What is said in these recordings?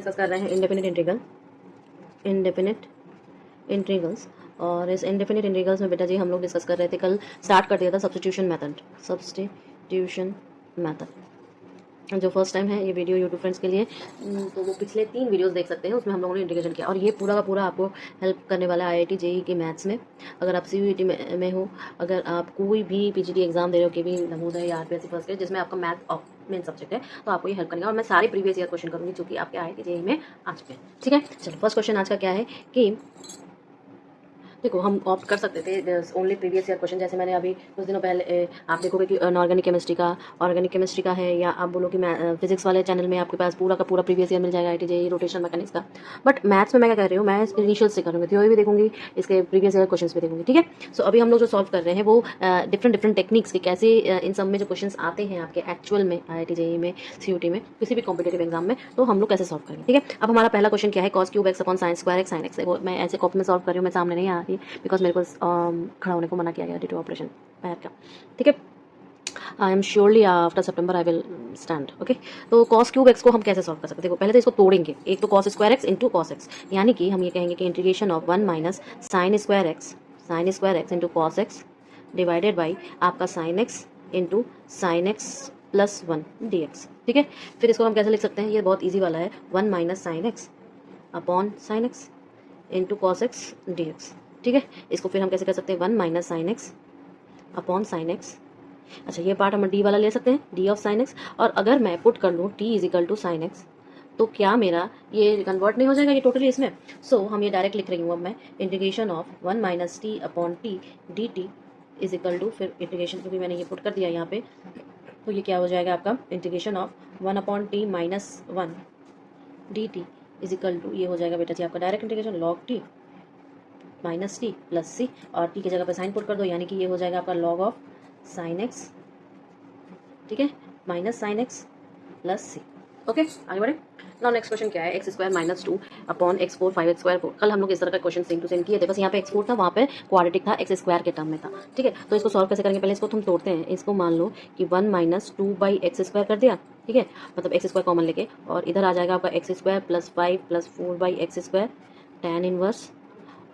Discuss कर रहे हैं इंडेफिनिट इंटीग्रल्स। और इस इंडेफिनिट इंटीग्रल्स में बेटा जी हम लोग डिस्कस कर रहे थे, कल स्टार्ट कर दिया था सब्स्टिट्यूशन मेथड। जो फर्स्ट टाइम है ये वीडियो यूट्यूब फ्रेंड्स के लिए, तो वो पिछले 3 वीडियोस देख सकते हैं, उसमें हम लोगों ने इंटीग्रेशन किया। और ये पूरा का पूरा आपको हेल्प करने वाला है आईआईटी जेईई के मैथ्स में। अगर आप सीयूईटी में हो, अगर आप कोई भी पीजीटी एग्जाम दे रहे हो, केवी नवोदय या आरपीएससी फर्स्ट ईयर, जिसमें आपका मैथ मेन सब्जेक्ट है, तो आपको ये हेल्प करेगा। और मैं सारे प्रीवियस ईयर क्वेश्चन करूँगी जो कि आपके आईआईटी जेईई में आ चुके हैं। ठीक है, चलो फर्स्ट क्वेश्चन आज का क्या है कि देखो, हम ऑप्ट कर सकते थे ओनली प्रीवियस ईयर क्वेश्चन, जैसे मैंने अभी कुछ दिनों पहले आप देखोगे कि ऑर्गेनिक केमिस्ट्री का है, या आप बोलो कि फिजिक्स वाले चैनल में आपके पास पूरा का पूरा प्रीवियस ईयर मिल जाएगा आईआईटी जेईई रोटेशन मैकेनिक्स का। बट मैथ्स में मैं क्या कर रही हूँ, मैं इनिशियल से करूँगी, थ्योरी भी देखूंगी, इसके प्रीवियस ईयर क्वेश्चन भी देखूंगी। ठीक है, सो अभी हम लोग जो सॉल्व कर रहे हैं वो डिफरेंट टेक्निक्स के कैसे इन सब में जो क्वेश्चन आते हैं आपके एक्चुअल में आईआईटी जेईई में, सीयूटी में, किसी भी कॉम्पिटेटिव एग्जाम में, तो हम लोग कैसे सॉल्व करेंगे। ठीक है, अब हमारा पहला क्वेश्चन क्या है, cos cube x upon sin square x sin x। वो मैं ऐसे कॉपी में सॉल्व कर रही हूँ, मैं सामने नहीं आ रही बिकॉज मेरे को खड़ा होने को मना किया गया ड्यू टू ऑपरेशन पैर का। ठीक है, I am surely after September I will stand. Okay, तो cos क्यूब x को हम कैसे सॉल्व कर सकते हैं। देखो, पहले तो इसको तोड़ेंगे, एक तो cos square x into cos x, यानी कि हम ये कहेंगे कि integration of 1 minus sine square x into cos x divided by आपका sin x into sine x plus 1 dx। ठीक है, फिर इसको हम कैसे लिख सकते हैं, ये बहुत ईजी वाला है, 1 minus sine x upon sine x into cos x dx। ठीक है, इसको फिर हम कैसे कर सकते हैं, 1 minus sine x upon sine x। अच्छा, ये पार्ट हम डी वाला ले सकते हैं, डी ऑफ साइन x। और अगर मैं पुट कर लूँ t is equal to sine x, तो क्या मेरा ये कन्वर्ट नहीं हो जाएगा ये टोटली इसमें। सो हम ये डायरेक्ट लिख रही हूँ अब मैं, integration of 1 minus t upon t d t is equal to, फिर इंटीग्रेशन क्योंकि मैंने ये पुट कर दिया यहाँ पे, तो ये क्या हो जाएगा आपका integration of 1 upon t minus 1 d t is equal to, ये हो जाएगा बेटा जी आपका direct integration log t minus t plus c, और टी की जगह पे साइन पुट कर दो, यानी कि ये हो जाएगा आपका लॉग ऑफ साइन एक्स, ठीक है, minus sine x plus C. Okay, आगे बढ़े। नाउ नेक्स्ट क्वेश्चन क्या है, x square minus 2 upon x 4 5 x square 4। कल हम लोग इस तरह का क्वेश्चन सेम टू सेम किए थे, बस यहाँ पे एक्स 4 था, वहाँ पे क्वाड्रेटिक था, एक्स स्क्वायर के टर्म में था। ठीक है, तो इसको सॉल्व कैसे करेंगे, पहले इसको हम तोड़ते हैं। इसको मान लो कि 1 माइनस 2 बाई एक्स स्क्वायर कर दिया। ठीक है, मतलब एक्स स्क्वायर कॉमन लेके, और इधर आ जाएगा आपका x square plus 5 plus 4 by x square tan inverse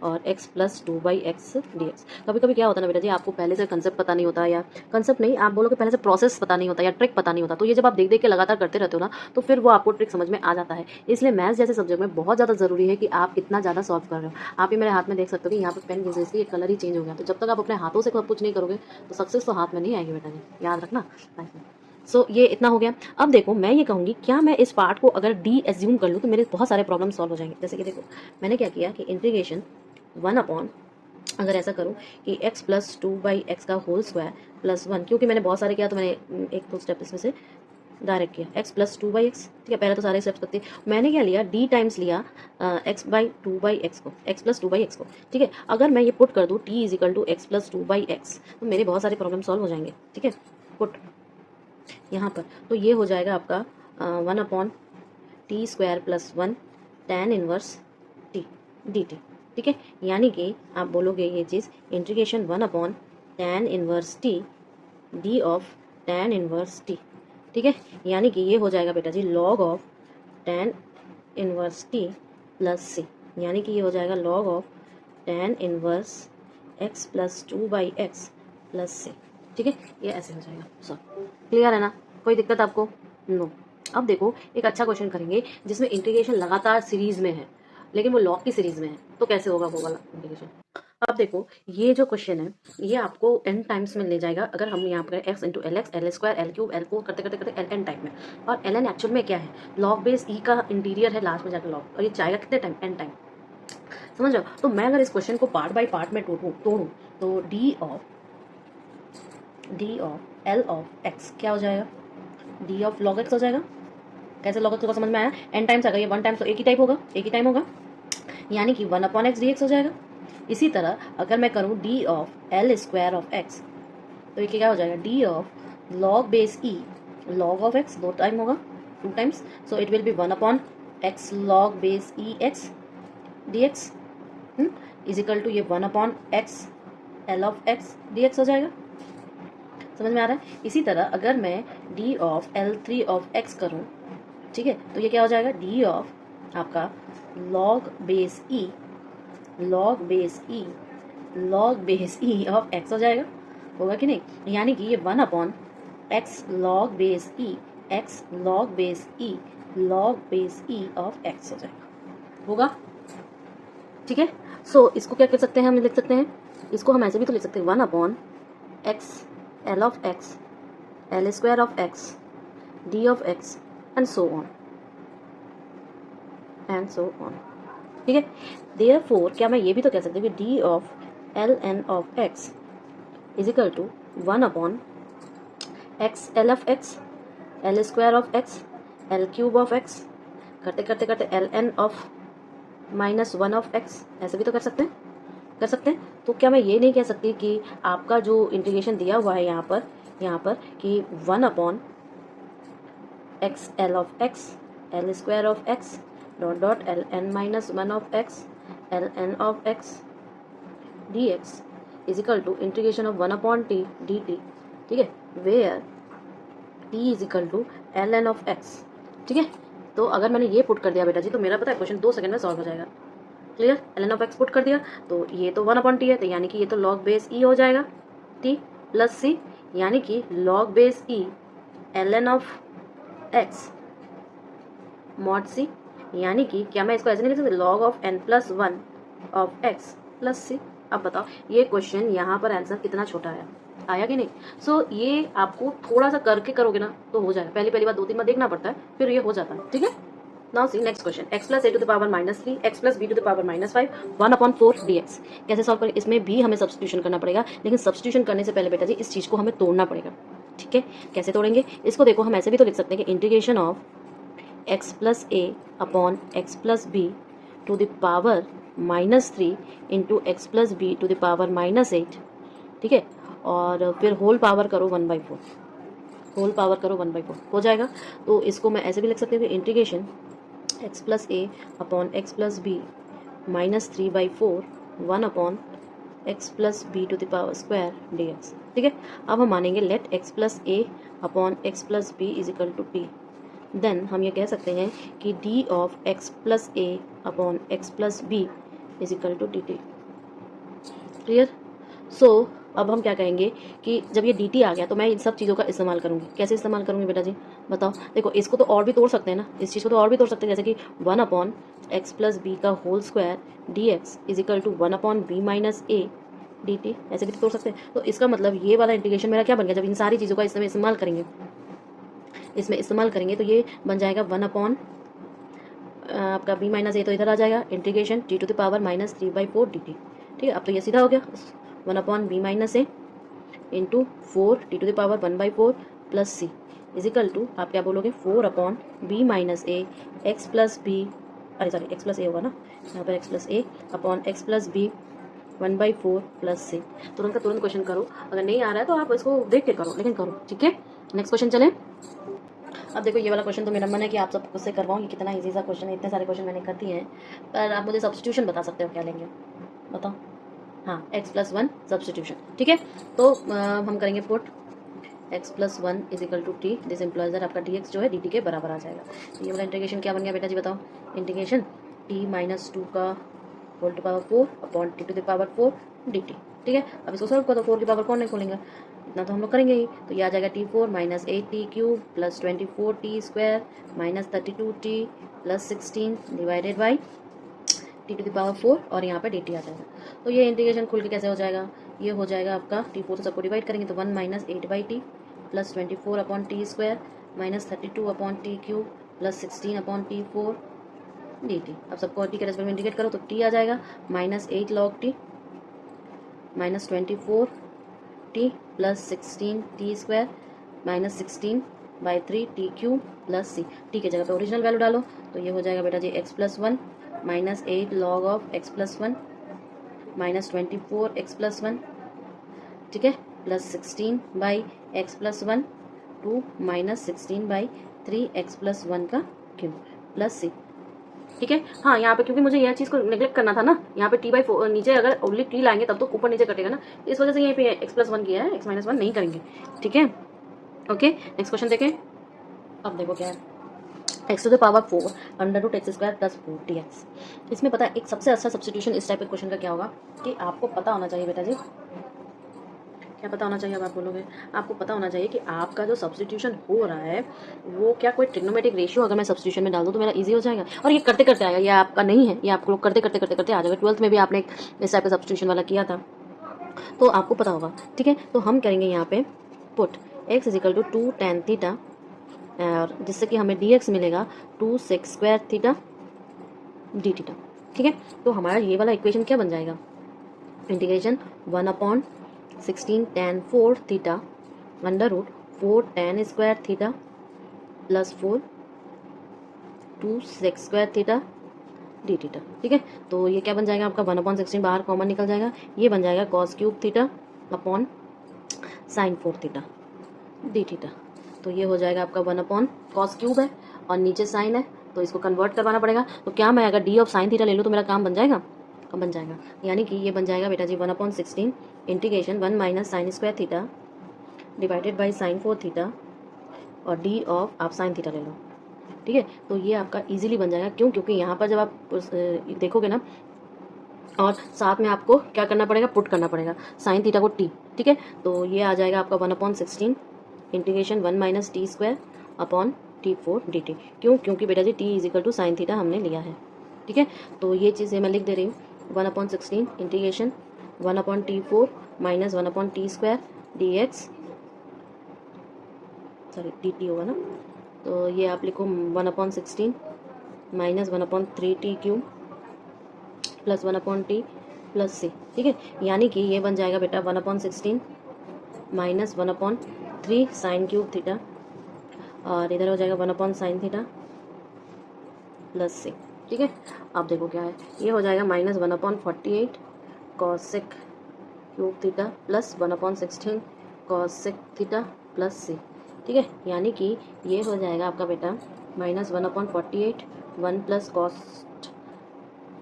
और x plus 2 by x d x. कभी कभी क्या होता है ना बेटा जी, आपको पहले से कंसेप्ट पता नहीं होता, या कंसेप्ट नहीं, आप बोलो कि पहले से प्रोसेस पता नहीं होता या ट्रिक पता नहीं होता, तो ये जब आप देख देख के लगातार करते रहते हो ना, तो फिर वो आपको ट्रिक समझ में आ जाता है। इसलिए मैथ्स जैसे सब्जेक्ट में बहुत ज़्यादा जरूरी है कि आप कितना ज़्यादा सॉल्व कर रहे हो। आप ही मेरे हाथ में देख सकते हो कि यहाँ पर पेन जैसे ये कलर ही चेंज हो गया, तो जब तक आप अपने हाथों से कुछ नहीं करोगे तो सक्सेस तो हाथ में नहीं आएगी बेटा जी, याद रखना लाइफ में। सो ये इतना हो गया। अब देखो, मैं ये कहूँगी, क्या मैं इस पार्ट को अगर डी एज्यूम कर लूँ तो मेरे बहुत सारे प्रॉब्लम सॉल्व हो जाएंगे। जैसे कि देखो, मैंने क्या किया कि इंटीग्रेशन 1 अपॉन, अगर ऐसा करूं कि x प्लस 2 बाई एक्स का होल स्क्वायर प्लस 1, क्योंकि मैंने बहुत सारे किया तो मैंने एक दो स्टेप इसमें से डायरेक्ट किया, x प्लस 2 बाई एक्स। ठीक है, पहले तो सारे स्टेप्स करते, मैंने क्या लिया, d टाइम्स लिया x बाई 2 बाई एक्स को, x प्लस 2 बाई एक्स को। ठीक है, अगर मैं ये पुट कर दूँ t is equal to x plus 2 by x, तो मेरे बहुत सारे प्रॉब्लम सॉल्व हो जाएंगे। ठीक है, पुट यहाँ पर, तो ये हो जाएगा आपका 1 upon t square plus 1 tan inverse t d t. ठीक है, यानी कि आप बोलोगे ये चीज़, integration 1 upon tan inverse t d of tan inverse t. ठीक है, यानी कि ये हो जाएगा बेटा जी log of tan inverse t plus सी, यानी कि ये हो जाएगा log of tan inverse x plus 2 by x plus सी। ठीक है, ये ऐसे हो जाएगा। सो क्लियर है ना, कोई दिक्कत आपको? नो। अब देखो, एक अच्छा क्वेश्चन करेंगे जिसमें इंटीग्रेशन लगातार सीरीज में है, लेकिन वो लॉग की सीरीज में है, तो कैसे होगा वो वाला इंटीग्रेशन। अब देखो, ये जो क्वेश्चन है ये आपको n टाइम्स में ले जाएगा, अगर हम यहाँ पर x into L x, l square, L cube, L को करते करते करते एल एन टाइम में, और एल एन एक्चुअल में क्या है, लॉग बेस ई का इंटीरियर है लास्ट में जाकर लॉग, और ये जाएगा कितने टाइम, n टाइम, समझ रहे हो। तो मैं अगर इस क्वेश्चन को पार्ट बाई पार्ट में तोड़ूँ तो D of L of x क्या हो जाएगा, डी ऑफ लॉग एक्स हो जाएगा। कैसे लॉग एक्स को समझ में आया, n टाइम्स आएगा, ये 1 टाइम्स तो एक ही टाइम होगा, यानी कि 1 अपॉन एक्स डी एक्स हो जाएगा। इसी तरह अगर मैं करूँ d of l square of x, तो ये क्या हो जाएगा, d of log base e log of x, 2 time होगा, 2 times, so it will be 1 upon x log base e x d x is equal to ये 1 upon x l of x d x हो जाएगा। समझ में आ रहा है। इसी तरह अगर मैं D of L3 of x करूँ, ठीक है, तो ये क्या हो जाएगा, डी ऑफ आपका log base e of x हो जाएगा, होगा कि नहीं? यानी कि ये 1 upon x log base e of x हो जाएगा, होगा, ठीक है। सो इसको क्या कर सकते हैं, हम लिख सकते हैं, इसको हम ऐसे भी तो लिख सकते हैं 1 upon x l of x l square of x d of x and so on, ठीक है। देयरफॉर क्या मैं ये भी तो कह सकती हूँ कि d of l n of x is equal to 1 upon x l of x l square of x l cube of x करते करते करते l n of -1 of x, ऐसे भी तो कर सकते हैं। तो क्या मैं ये नहीं कह सकती कि आपका जो इंटीग्रेशन दिया हुआ है यहाँ पर कि 1 upon x l of x l square of x dot l n -1 of x l n of x d x is equal to integration of 1 upon t d t, ठीक है, where t is equal to l n of x, ठीक है। तो अगर मैंने ये put कर दिया बेटा जी, तो मेरा पता है क्वेश्चन 2 सेकंड में सॉल्व हो जाएगा, clear. L n of x put कर दिया तो ये तो 1 अपॉन टी है, तो यानी कि ये तो लॉग बेस ई हो जाएगा टी प्लस सी, यानी कि log base e l n of x mod c, यानी कि क्या मैं इसको ऐसे नहीं लिख सकती, log of n plus 1 of x plus c. अब बताओ ये क्वेश्चन यहाँ पर आंसर कितना छोटा आया कि नहीं? सो ये आपको थोड़ा सा करके करोगे ना तो हो जाएगा, पहली बार 2-3 बार देखना पड़ता है, फिर ये हो जाता है, ठीक है। Now see next question, x plus a to the power -3 x plus b to the power -5 1 upon 4 dx कैसे सॉल्व करें? इसमें भी हमें सब्स्टिट्यूशन करना पड़ेगा, लेकिन सब्स्टिट्यूशन करने से पहले बेटा जी इस चीज़ को हमें तोड़ना पड़ेगा, ठीक है। कैसे तोड़ेंगे इसको? देखो हम ऐसे भी तो लिख सकते हैं कि integration of x plus a upon x plus b to the power -3 into x plus b to the power -8, ठीक है, और फिर होल पावर करो 1/4, हो जाएगा। तो इसको मैं ऐसे भी लिख सकती हूँ कि integration x plus a upon x plus b -3/4 1 upon x plus b to the power square dx, ठीक है। अब हम मानेंगे let x plus a upon x plus b is equal to t, then हम ये कह सकते हैं कि d of x plus a upon x plus b is equal to d t, clear. So अब हम क्या कहेंगे कि जब ये dt आ गया तो मैं इन सब चीज़ों का इस्तेमाल करूँगी। कैसे इस्तेमाल करूँगी बेटा जी बताओ? देखो इसको तो और भी तोड़ सकते हैं ना, इस चीज़ को तो और भी तोड़ सकते हैं, जैसे कि 1 अपॉन एक्स प्लस बी का whole square d x is equal to 1 upon b minus a d t, ऐसे भी तो तोड़ सकते हैं। तो इसका मतलब ये वाला इंटीग्रेशन मेरा क्या बन गया? जब इन सारी चीज़ों का इसमें इस्तेमाल करेंगे तो ये बन जाएगा 1 अपॉन आपका b माइनस ए तो इधर आ जाएगा, integration t to the power -3/4 dt, ठीक है। अब तो ये सीधा हो गया 1 upon b minus a into 4 t to the power 1/4 plus c is equal to आप क्या बोलोगे 4 upon b minus a x plus b, अरे सॉरी एक्स प्लस ए होगा ना यहाँ पर, x plus a upon x plus b 1/4 plus c. तुरंत का तुरंत क्वेश्चन करो, अगर नहीं आ रहा है तो आप इसको देख के करो, लेकिन करो, ठीक है। नेक्स्ट क्वेश्चन चलें। अब देखो ये वाला क्वेश्चन तो मेरा मन है कि आप सब उससे करवाऊँ, ये कितना इजी सा क्वेश्चन है, इतने सारे क्वेश्चन मैंने कर दिए हैं, पर आप मुझे सब्स्टिट्यूशन बता सकते हो क्या लेंगे बताओ? हाँ x प्लस 1 सब्स्टिट्यूशन, ठीक है। तो हम करेंगे put x plus 1 is equal to t, this implies that आपका dx जो है dt के बराबर आ जाएगा। तो ये वाला इंटीग्रेशन क्या बन गया बेटा जी बताओ? इंटीग्रेशन t -2 का whole to power 4 upon t to the power 4 dt, ठीक है। अब इसको सॉल्व करो, 4 की पावर कौन नहीं खोलेंगे, इतना तो हम लोग करेंगे ही। तो ये आ जाएगा t4 minus 8t cube plus 24t square minus 32t plus 16 divided by t to the power 4 और यहाँ पे dt आ जाएगा। तो ये इंटीग्रेशन खुल के कैसे हो जाएगा? ये हो जाएगा आपका t4 से सबको डिवाइड करेंगे तो 1 minus 8/t plus 24 upon t square minus 32 upon T cube plus 16 upon t4 dt। अब सबको t के रेस्पेक्ट में इंटीग्रेट करो तो t आ जाएगा -8 log t minus 24t plus 16t square minus 16/3 t cube plus c. T की जगह पे ओरिजिनल वैल्यू डालो तो ये हो जाएगा बेटा जी x plus 1 minus 8 log of x plus 1 minus 24 x plus 1, ठीक है, plus 16/x plus 1 2 minus 16/3 x plus 1 का क्यूब प्लस सी, ठीक है। हाँ यहाँ पे क्योंकि मुझे यह चीज़ को नेग्लेक्ट करना था ना, यहाँ पे t/4 नीचे अगर ओनली t लाएंगे तब तो ऊपर नीचे कटेगा ना, इस वजह से यहीं पे x प्लस 1 किया है, x माइनस 1 नहीं करेंगे, ठीक है। ओके नेक्स्ट क्वेश्चन देखें। अब देखो क्या है, x to the power 4 under root x square plus 4 d x. इसमें पता है एक सबसे अच्छा सब्सटीट्यूशन इस टाइप के क्वेश्चन का क्या होगा कि आपको पता होना चाहिए बेटा जी, क्या पता होना चाहिए, अब आप बोलोगे आपको पता होना चाहिए कि आपका जो सब्सटीट्यूशन हो रहा है वो क्या कोई ट्रिग्नोमेट्रिक रेशियो अगर मैं सब्सटीट्यूशन में डाल दूँ तो मेरा इजी हो जाएगा। और ये करते करते आएगा, ये आपका नहीं है, ये आप लोग करते करते करते करते आ जाएगा। 12th में भी आपने इस टाइप का सब्सटीट्यूशन वाला किया था तो आपको पता होगा। ठीक है, तो हम करेंगे यहाँ पे put x is equal to 2 tan theta, और जिससे कि हमें डी एक्स मिलेगा 2 sec square theta d theta. ठीक है, तो हमारा ये वाला इक्वेशन क्या बन जाएगा, integration 1/16 tan 4 theta under root 4 tan square theta plus 4 2 sec square theta d theta. ठीक है, तो ये क्या बन जाएगा आपका 1/16 बाहर कॉमन निकल जाएगा, ये बन जाएगा cos cube theta upon sine 4 theta d theta. तो ये हो जाएगा आपका 1 cos क्यूब है और नीचे साइन है तो इसको कन्वर्ट करवाना पड़ेगा। तो क्या मैं अगर डी ऑफ साइन थीटा ले लूँ तो मेरा काम बन जाएगा, बन जाएगा। यानी कि ये बन जाएगा बेटा जी 1/16 integration 1 minus sine square theta divided by sine 4 theta और डी ऑफ आप साइन थीटा ले लो। ठीक है, तो ये आपका इजीली बन जाएगा। क्यों, क्योंकि यहाँ पर जब आप देखोगे ना और साथ में आपको क्या करना पड़ेगा, पुट करना पड़ेगा साइन थीटा को टी। ठीक है, तो ये आ जाएगा आपका 1/16 integration 1 minus t square upon T4 dt। क्यों, क्योंकि बेटा जी t is equal to sine theta हमने लिया है। ठीक है, तो ये चीज़ें मैं लिख दे रही हूँ 1/16 integration 1/T4 minus 1/T square d x, sorry d t होगा ना, तो ये आप लिखो 1/16 minus 1/3 cube plus 1/T plus सी। ठीक है, यानी कि ये बन जाएगा बेटा 1/16 माइनस 1/3 साइन क्यूब थीटा और इधर हो जाएगा 1/sin थीटा प्लस सी। ठीक है, अब देखो क्या है, ये हो जाएगा minus 1/48 cosec cube theta plus 1/16 cosec theta plus सी। ठीक है, यानी कि ये हो जाएगा आपका बेटा minus 1/48 1 plus cos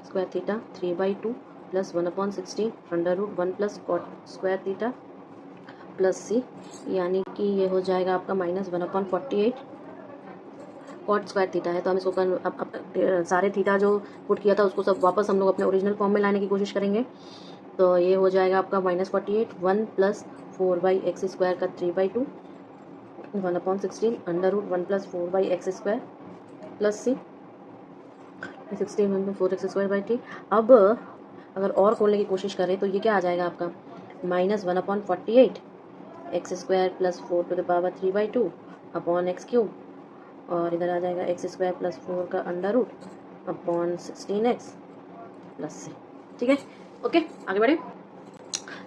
square theta 3/2 plus 1/16 under root 1 plus cot square theta plus सी। यानी कि ये हो जाएगा आपका माइनस 1/48 कॉट स्क्वायर थीटा है, तो हम इसको अब सारे थीटा जो पुट किया था उसको सब वापस हम लोग अपने ओरिजिनल फॉर्म में लाने की कोशिश करेंगे। तो ये हो जाएगा आपका -48 1 प्लस 4/x स्क्वायर का 3/2 1/16 under root 1 plus 4/x square plus c 16 1 4x square by t. अब अगर और खोलने की कोशिश करें तो ये क्या आ जाएगा आपका minus 1/48 x square plus 4 to the power 3/2 upon x cube और इधर आ जाएगा एक्स स्क्वायर प्लस 4 का under root upon 16x plus से। ठीक है, ओके आगे बढ़े।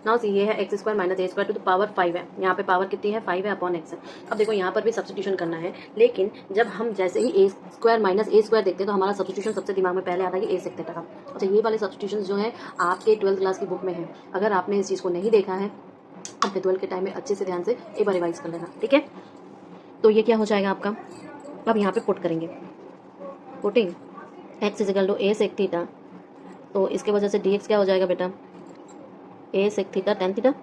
नाउ सी ये है x square minus a square to the power 5 है, यहाँ पे पावर कितनी है 5 है अपॉन एक्स है। अब देखो यहाँ पर भी सब्सटीट्यूशन करना है, लेकिन जब हम जैसे ही ए स्क्वायर माइनस ए स्क्वायर देखते हैं तो हमारा सब्सटीट्यूशन सबसे दिमाग में पहले आता है कि ए सेक थीटा का। अच्छा, ये वाले सब्सटीट्यूशन जो है आपके 12th क्लास की बुक में है, अगर आपने इस चीज़ को नहीं देखा है अपने 12th के टाइम में अच्छे से ध्यान से एक बार रिवाइज कर लेना। ठीक है, तो ये क्या हो जाएगा आपका, अब यहाँ पे पुट करेंगे, putting x is equal to a sec theta, तो इसके वजह से डी एक्स क्या हो जाएगा बेटा a sec theta tan theta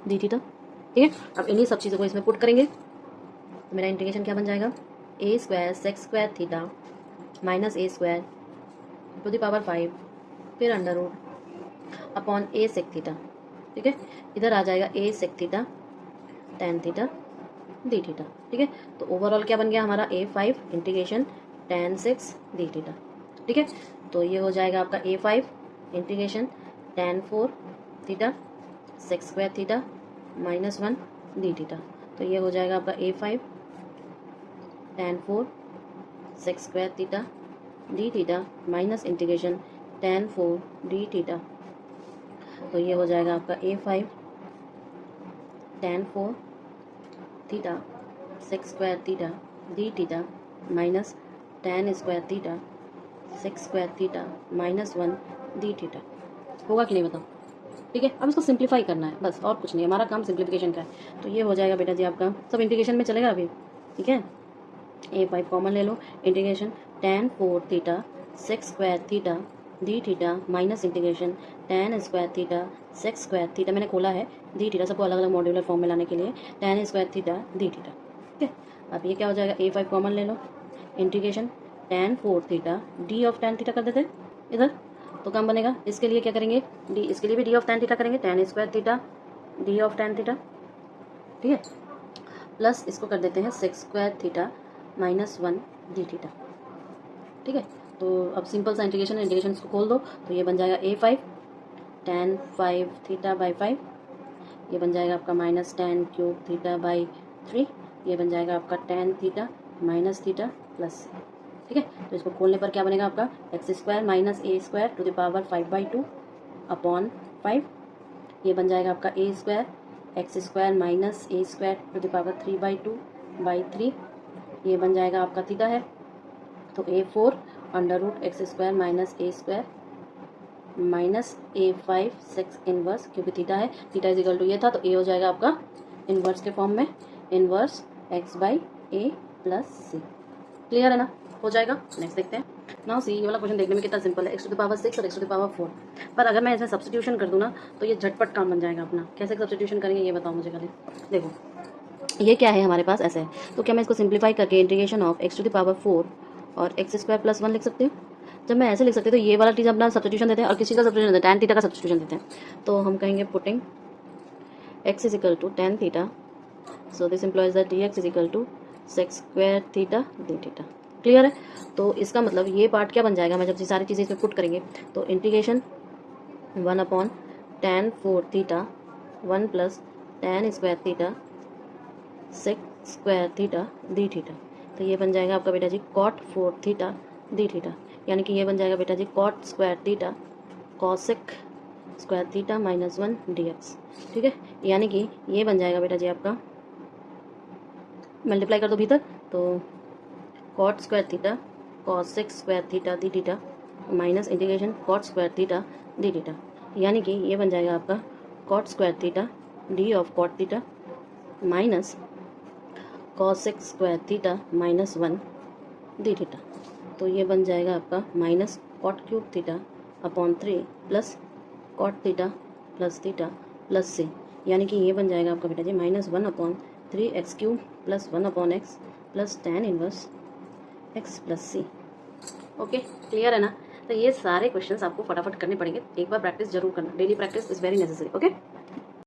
d theta. ठीक है, अब इन्हीं सब चीज़ों को इसमें पुट करेंगे तो मेरा इंटीग्रेशन क्या बन जाएगा a square sec square theta minus a square to the power 5 फिर under root upon a sec theta. ठीक है, इधर आ जाएगा a sec theta tan theta d theta. ठीक है, तो ओवरऑल क्या बन गया हमारा A5 integration tan 6 D theta. ठीक है, तो ये हो जाएगा आपका A5 integration tan 4 theta sec square theta -1 d theta. तो ये हो जाएगा आपका A5 tan 4 sec square theta d theta minus integration tan 4 d theta. तो ये हो जाएगा आपका A5 tan 4 theta sec square theta d theta minus tan square theta sec square theta -1 d theta. होगा कि नहीं बताओ। ठीक है, अब इसको सिंप्लीफाई करना है बस, और कुछ नहीं, हमारा काम सिंप्लीफिकेशन का है। तो ये हो जाएगा बेटा जी आपका सब इंटीग्रेशन में चलेगा अभी। ठीक है, A5 कॉमन ले लो, integration tan 4 theta sec square theta d theta minus integration tan square theta sec square theta, मैंने खोला है डी थीटा, सबको अलग अलग मॉड्यूलर फॉर्म में लाने के लिए tan square theta d theta. ठीक है। अब ये क्या हो जाएगा, A5 कॉमन ले लो, integration tan 4 theta d of tan theta कर देते हैं इधर, तो काम बनेगा। इसके लिए क्या करेंगे, डी, इसके लिए भी डी ऑफ tan थीटा करेंगे, tan square theta d of tan theta, ठीक है, प्लस इसको कर देते हैं sex square theta -1 d theta, ठीक है। तो अब सिंपल सा इंटीग्रेशन, इंटीग्रेशन इसको खोल दो, तो ये बन जाएगा A5 tan 5 थीटा बाई 5, ये बन जाएगा आपका -tan क्यूब थीटा बाई 3, ये बन जाएगा आपका tan theta minus theta plus, ठीक है। तो इसको खोलने पर क्या बनेगा आपका, x square minus a square to the power 5/2 upon 5, ये बन जाएगा आपका a square x square minus a square to the power 3/2/3, ये बन जाएगा आपका थीटा है, तो A4 under root x square minus a square minus A5 sec inverse, क्योंकि थीटा है, थीटा इज इक्वल टू ये था, तो ए हो जाएगा आपका इनवर्स के फॉर्म में, inverse x by a plus c. Clear है ना, हो जाएगा। नेक्स्ट देखते हैं। नाउ सी, ये वाला क्वेश्चन देखने में कितना सिंपल है, x टू द पावर 6 और x टू द पावर 4, पर अगर मैं इसमें सब्स्टिट्यूशन कर दूँ ना तो ये झटपट काम बन जाएगा अपना। कैसे सब्स्टिट्यूशन करेंगे ये बताओ मुझे खाली। देखो ये क्या है हमारे पास, ऐसे है, तो क्या मैं इसको सिंप्लीफाई करके integration of x to the power 4 और एक्स स्क्वायर प्लस 1 लिख सकती हूँ। जब मैं ऐसे लिख सकती हूँ तो ये वाला चीज़ अपना सब्स्टिट्यूशन देते हैं और किसी का सब्स्टिट्यूशन देते हैं, tan थीटा का सब्स्टिट्यूशन देते हैं। तो हम कहेंगे putting x is equal to tan theta, so this implies that dx is equal to sec square theta d theta. Clear है। तो इसका मतलब ये पार्ट क्या बन जाएगा, मैं जब ये सारी चीज़ें इसमें पुट करेंगे तो integration 1 upon tan 4 theta 1 plus tan square theta sex square theta d theta, तो ये बन जाएगा आपका बेटा जी cot 4 थीटा डी थीटा, यानी कि ये बन जाएगा बेटा जी cot square theta cosec square theta -1 dx, ठीक है। यानी कि ये बन जाएगा बेटा जी आपका, मल्टीप्लाई कर दो भीतर, तो cot square theta cosec square theta d theta minus integration cot square theta d theta, यानी कि ये बन जाएगा आपका cot square theta d of cot theta minus cosec square theta -1 d theta, तो ये बन जाएगा आपका minus cot cube theta upon 3 plus cot theta plus theta plus से, यानी कि ये बन जाएगा आपका बेटा जी -1 upon 3x³ plus 1 upon x plus tan inverse x plus C. Okay, clear है ना। तो ये सारे क्वेश्चंस आपको फटाफट करने पड़ेंगे, एक बार प्रैक्टिस जरूर करना, daily practice is very necessary. Okay.